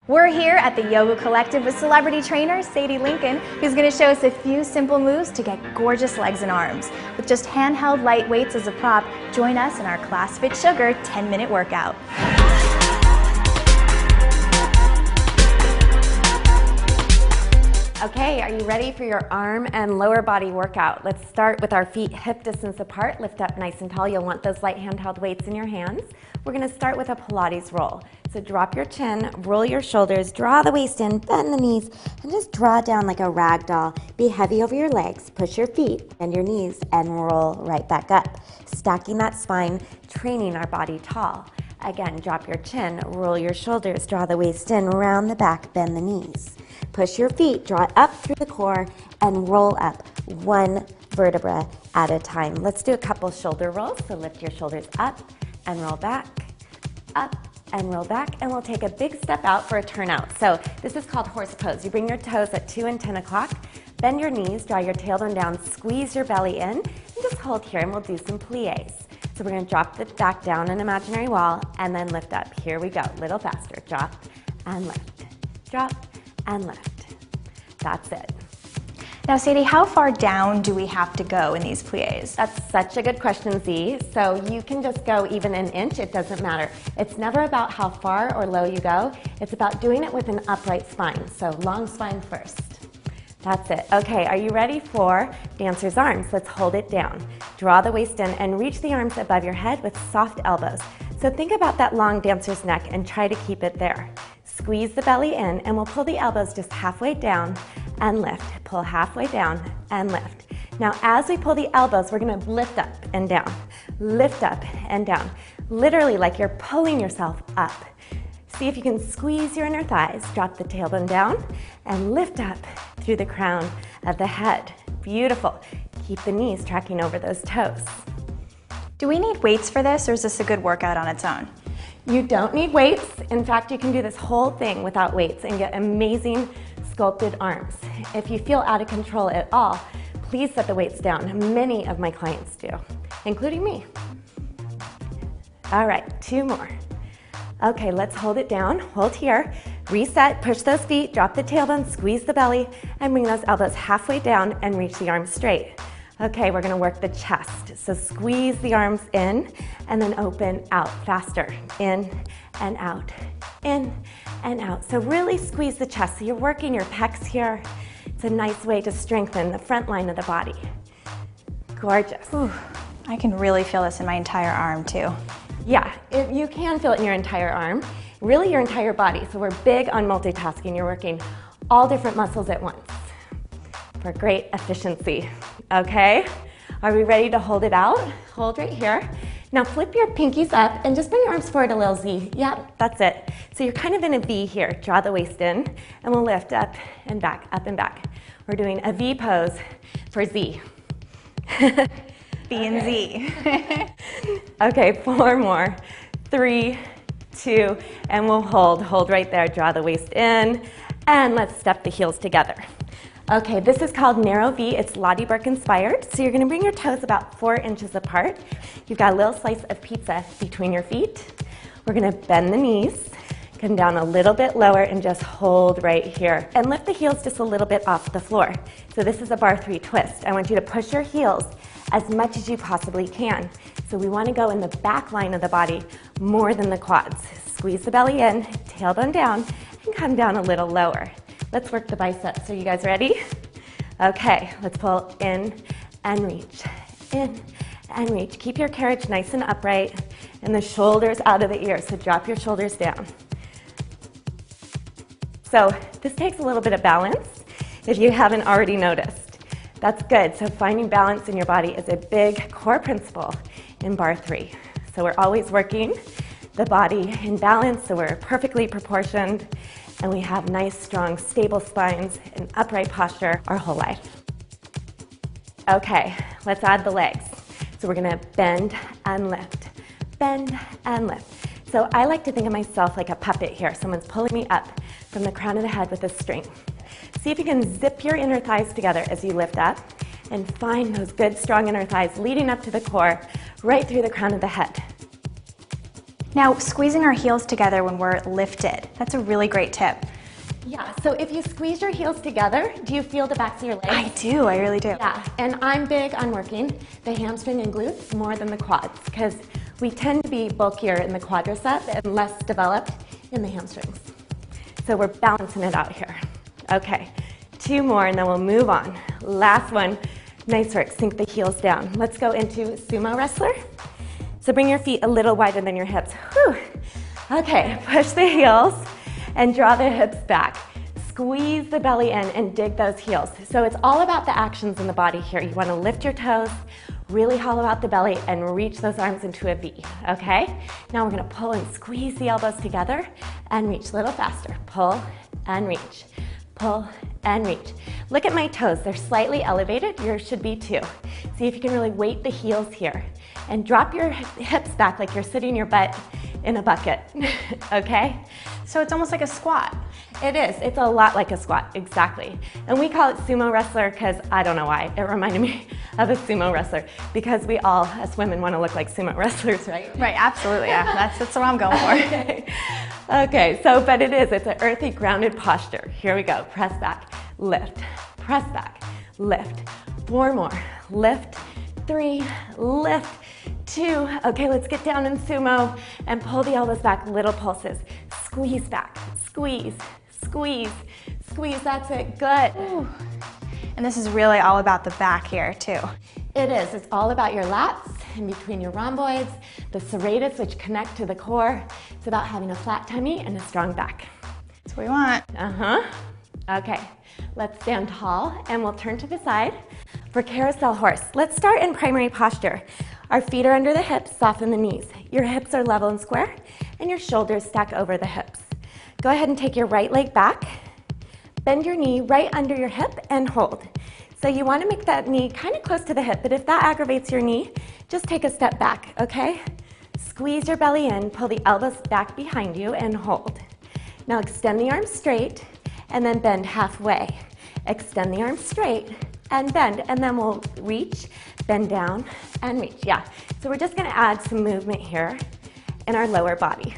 We're here at the Yoga Collective with celebrity trainer Sadie Lincoln, who's going to show us a few simple moves to get gorgeous legs and arms. With just handheld light weights as a prop, join us in our Class Fit Sugar 10-minute workout. Okay, are you ready for your arm and lower body workout? Let's start with our feet hip distance apart. Lift up nice and tall. You'll want those light handheld weights in your hands. We're going to start with a Pilates roll. So drop your chin, roll your shoulders, draw the waist in, bend the knees, and just draw down like a rag doll. Be heavy over your legs, push your feet and your knees, and roll right back up. Stacking that spine, training our body tall. Again, drop your chin, roll your shoulders, draw the waist in, round the back, bend the knees. Push your feet, draw it up through the core, and roll up one vertebra at a time. Let's do a couple shoulder rolls. So lift your shoulders up and roll back, up and roll back, and we'll take a big step out for a turnout. So this is called horse pose. You bring your toes at 2 and 10 o'clock, bend your knees, draw your tailbone down, squeeze your belly in, and just hold here, and we'll do some plies. So we're going to drop the back down an imaginary wall, and then lift up. Here we go, a little faster. Drop and lift, drop and lift. That's it. Now, Sadie, how far down do we have to go in these plies? That's such a good question, Z. So you can just go even an inch, it doesn't matter. It's never about how far or low you go. It's about doing it with an upright spine. So long spine first. That's it. Okay, are you ready for dancer's arms? Let's hold it down. Draw the waist in and reach the arms above your head with soft elbows. So think about that long dancer's neck and try to keep it there. Squeeze the belly in, and we'll pull the elbows just halfway down and lift. Pull halfway down and lift. Now, as we pull the elbows, we're going to lift up and down. Lift up and down. Literally like you're pulling yourself up. See if you can squeeze your inner thighs. Drop the tailbone down and lift up through the crown of the head. Beautiful. Keep the knees tracking over those toes. Do we need weights for this, or is this a good workout on its own? You don't need weights. In fact, you can do this whole thing without weights and get amazing sculpted arms. If you feel out of control at all, please set the weights down. Many of my clients do, including me. All right, 2 more. Okay, let's hold it down. Hold here. Reset, push those feet, drop the tailbone, squeeze the belly, and bring those elbows halfway down and reach the arms straight. Okay, we're gonna work the chest. So squeeze the arms in and then open out faster. In and out, in and out. So really squeeze the chest. So you're working your pecs here. It's a nice way to strengthen the front line of the body. Gorgeous. Ooh, I can really feel this in my entire arm too. Yeah, you can feel it in your entire arm, really your entire body. So we're big on multitasking. You're working all different muscles at once for great efficiency. Okay, are we ready to hold it out? Hold right here. Now flip your pinkies up and just bring your arms forward a little Z. Yep, that's it. So you're kind of in a V here. Draw the waist in and we'll lift up and back, up and back. We're doing a V pose for Z. B and Z. Okay, 4 more. 3, 2, and we'll hold. Hold right there. Draw the waist in and let's step the heels together. Okay, this is called narrow V. It's Lottie Burke inspired. So you're gonna bring your toes about 4 inches apart. You've got a little slice of pizza between your feet. We're gonna bend the knees, come down a little bit lower and just hold right here. And lift the heels just a little bit off the floor. So this is a bar 3 twist. I want you to push your heels as much as you possibly can. So we wanna go in the back line of the body more than the quads. Squeeze the belly in, tailbone down, and come down a little lower. Let's work the biceps. Are you guys ready? Okay, let's pull in and reach, in and reach. Keep your carriage nice and upright and the shoulders out of the ears, so drop your shoulders down. So this takes a little bit of balance if you haven't already noticed. That's good, so finding balance in your body is a big core principle in bar 3. So we're always working the body in balance, so we're perfectly proportioned, and we have nice, strong, stable spines and upright posture our whole life. Okay, let's add the legs. So we're gonna bend and lift, bend and lift. So I like to think of myself like a puppet here. Someone's pulling me up from the crown of the head with a string. See if you can zip your inner thighs together as you lift up and find those good, strong inner thighs leading up to the core, right through the crown of the head. Now, squeezing our heels together when we're lifted, that's a really great tip. Yeah, so if you squeeze your heels together, do you feel the backs of your legs? I do, I really do. Yeah, and I'm big on working the hamstring and glutes more than the quads because we tend to be bulkier in the quadricep and less developed in the hamstrings. So we're balancing it out here. Okay, 2 more and then we'll move on. Last one. Nice work, sink the heels down. Let's go into sumo wrestler. So bring your feet a little wider than your hips. Whew. Okay, push the heels and draw the hips back. Squeeze the belly in and dig those heels. So it's all about the actions in the body here. You want to lift your toes, really hollow out the belly, and reach those arms into a V, okay? Now we're going to pull and squeeze the elbows together and reach a little faster. Pull and reach. Pull and reach. Look at my toes. They're slightly elevated. Yours should be too. See if you can really weight the heels here. And drop your hips back like you're sitting your butt in a bucket, okay? So it's almost like a squat. It is. It's a lot like a squat, exactly. And we call it sumo wrestler because I don't know why. It reminded me of a sumo wrestler because we all, as women, want to look like sumo wrestlers, right? Right, absolutely, yeah. That's what I'm going for. Okay, so, but it is. It's an earthy, grounded posture. Here we go. Press back, lift, press back, lift. 4 more. Lift, 3, lift, 2. Okay, let's get down in sumo and pull the elbows back, little pulses. Squeeze back, squeeze, squeeze, squeeze. That's it, good. Ooh. And this is really all about the back here too. It is. It's all about your lats in between your rhomboids, the serratus, which connect to the core. It's about having a flat tummy and a strong back. That's what we want. Okay, let's stand tall and we'll turn to the side for carousel horse. Let's start in primary posture. Our feet are under the hips, soften the knees. Your hips are level and square and your shoulders stack over the hips. Go ahead and take your right leg back. Bend your knee right under your hip and hold. So you want to make that knee kind of close to the hip, but if that aggravates your knee, just take a step back, okay? Squeeze your belly in, pull the elbows back behind you and hold. Now extend the arms straight and then bend halfway. Extend the arms straight and bend, and then we'll reach, bend down and reach, yeah. So we're just gonna add some movement here in our lower body.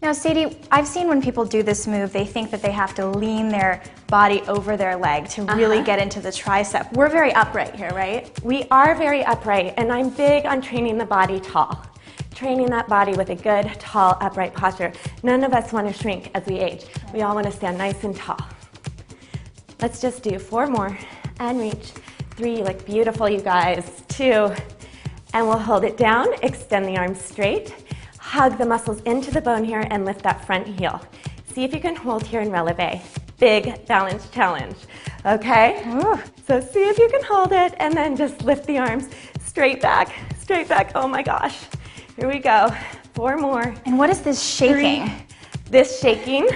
Now, Sadie, I've seen when people do this move, they think that they have to lean their body over their leg to really get into the tricep. We're very upright here, right? We are very upright, and I'm big on training the body tall. Training that body with a good, tall, upright posture. None of us want to shrink as we age. We all want to stand nice and tall. Let's just do 4 more and reach. 3, you look beautiful, you guys. 2, and we'll hold it down, extend the arms straight. Hug the muscles into the bone here and lift that front heel. See if you can hold here in releve. Big balance challenge, okay? Ooh. So see if you can hold it and then just lift the arms straight back, oh my gosh. Here we go, 4 more. And what is this shaking? 3. This shaking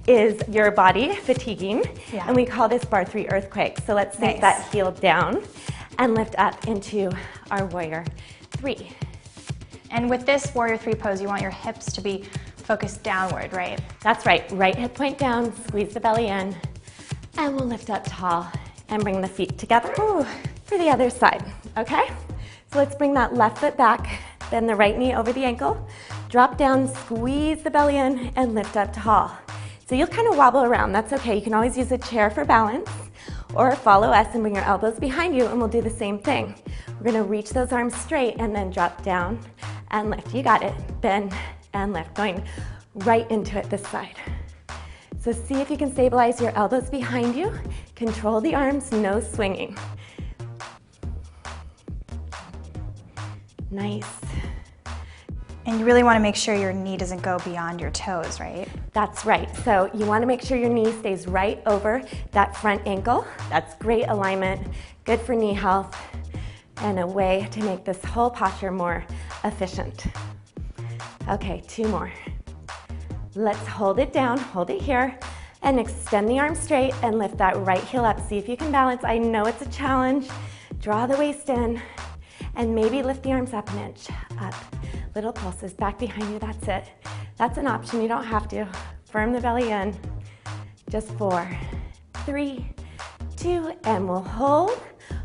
is your body fatiguing, and we call this bar 3 earthquake. So let's sink that heel down and lift up into our warrior 3. And with this warrior 3 pose, you want your hips to be focused downward, right? That's right. Right hip point down, squeeze the belly in, and we'll lift up tall and bring the feet together for the other side, okay? So let's bring that left foot back, bend the right knee over the ankle, drop down, squeeze the belly in, and lift up tall. So you'll kind of wobble around. That's okay. You can always use a chair for balance, or follow us and bring your elbows behind you, and we'll do the same thing. We're going to reach those arms straight and then drop down and lift. You got it. Bend and lift. Going right into it this side. So see if you can stabilize your elbows behind you. Control the arms, no swinging. Nice. And you really want to make sure your knee doesn't go beyond your toes, right? That's right. So you want to make sure your knee stays right over that front ankle. That's great alignment, good for knee health, and a way to make this whole posture more efficient. Okay, 2 more. Let's hold it down, hold it here, and extend the arms straight and lift that right heel up. See if you can balance. I know it's a challenge. Draw the waist in and maybe lift the arms up an inch, up. Little pulses back behind you, that's it. That's an option, you don't have to. Firm the belly in. Just 4, 3, 2, and we'll hold.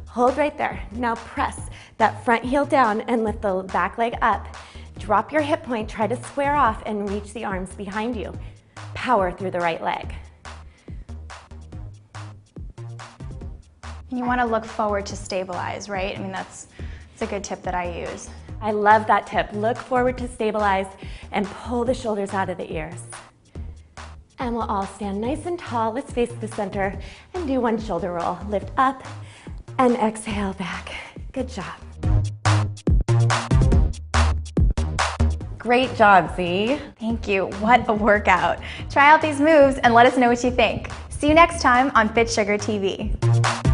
Hold right there. Now press that front heel down and lift the back leg up. drop your hip point, try to square off and reach the arms behind you. Power through the right leg. You want to look forward to stabilize, right? I mean, that's a good tip that I use. I love that tip. Look forward to stabilize and pull the shoulders out of the ears. And we'll all stand nice and tall. Let's face the center and do one shoulder roll. Lift up and exhale back. Good job. Great job, Z. Thank you. What a workout. Try out these moves and let us know what you think. See you next time on Fit Sugar TV.